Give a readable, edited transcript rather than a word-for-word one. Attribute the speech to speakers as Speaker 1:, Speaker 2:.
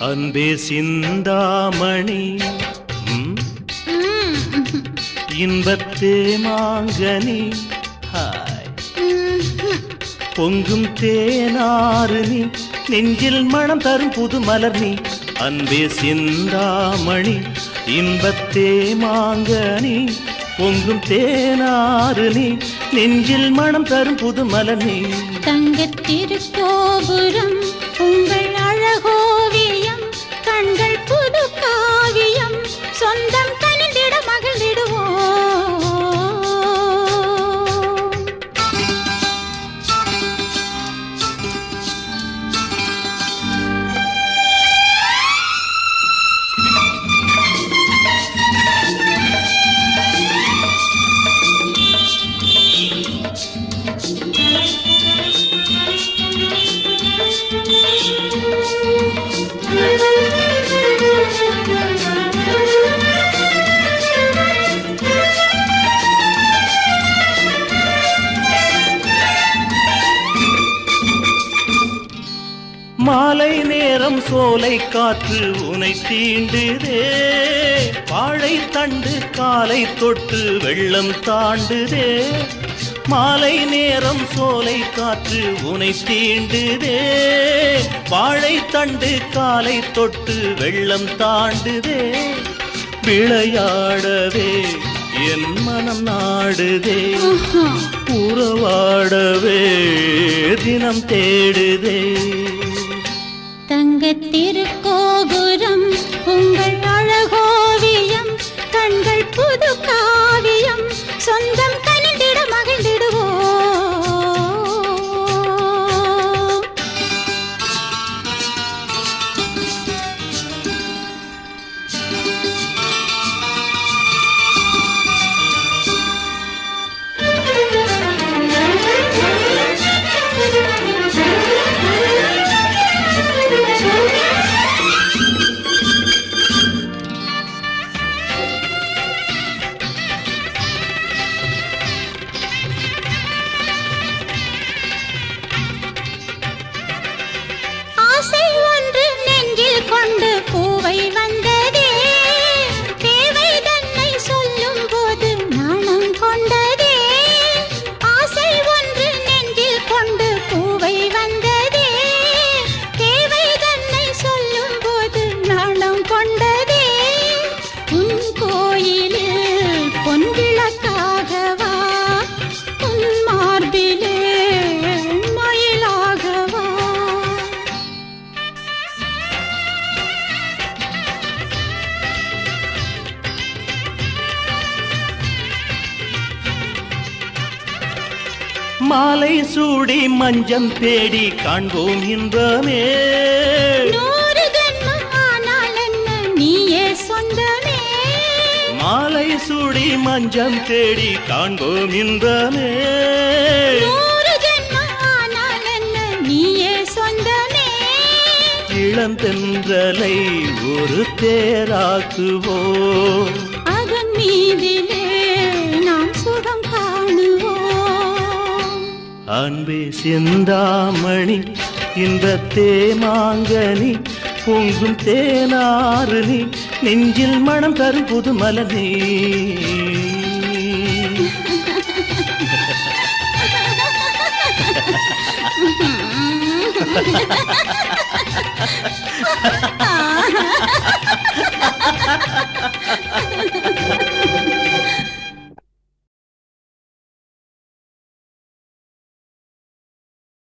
Speaker 1: அன்பே சிந்தாமணி இன்பத்தே மாங்கனி பொங்கும் தேனாறு நீ நெஞ்சில் மனம் தரும் புது மலர் நீ அன்பே சிந்தாமணி இன்பத்தே மாங்கனி பொங்கும் தேனாறு நீ நெஞ்சில் மனம் தரும் புது மலர் நீ
Speaker 2: தங்கத் திருக்கோபுரம் உங்கள் அழகோவியம் கண்கள் புது காவியம் சொந்தம் கனிந்திட மகிழ்ந்திடுவோம்.
Speaker 1: மாலை நேரம் சோலை காற்று உனை தீண்டுதே வாழை தண்டு காலை தொட்டு வெள்ளம் தாண்டுதே மாலை நேரம் சோலை காற்று உனை தீண்டுதே வாழை தண்டு காலை தொட்டு வெள்ளம் தாண்டுதே விளையாடவே என் மனம் நாடுதே உறவாடவே தினம் தேடுதே
Speaker 2: தங்கத் திருக்கோபுரம் உங்கள் அழகோவியம் கண்கள் புது காவியம் சொந்தம் கனிந்திட மகிழ்ந்திடுவோம். ஆசை ஒன்று நெஞ்சில் கொண்டு பூவை வந்ததே தேவை தன்னை சொல்லும் போது நாணம் கொண்டதே ஆசை ஒன்று நெஞ்சில் கொண்டு பூவை வந்ததே தேவை தன்னை சொல்லும் போது நாணம் கொண்டதே உன் கோயிலில் பொன் விளக்காகவா உன் மார்பிலே மயிலாகவா
Speaker 1: மாலை சூடி மஞ்சம் தேடி காண்போம் இன்பமே
Speaker 2: நூறு ஜென்மம் ஆனால் என்ன நீயே சொந்தமே
Speaker 1: மாலை சூடி மஞ்சம் தேடி காண்போம் இன்பமே
Speaker 2: நூறு ஜென்மம் ஆனால் என்ன நீயே சொந்தமே
Speaker 1: இளந்தென்றலை ஒரு தேராக்குவோம்
Speaker 2: அதன் மீதிலே நாம் சுகம் காணுவோம்.
Speaker 1: அன்பே சிந்தாமணி இன்பத்தே மாங்கனி பொங்கும் தேனாறு நீ நெஞ்சில் மனம் தரும் புது மலர் நீ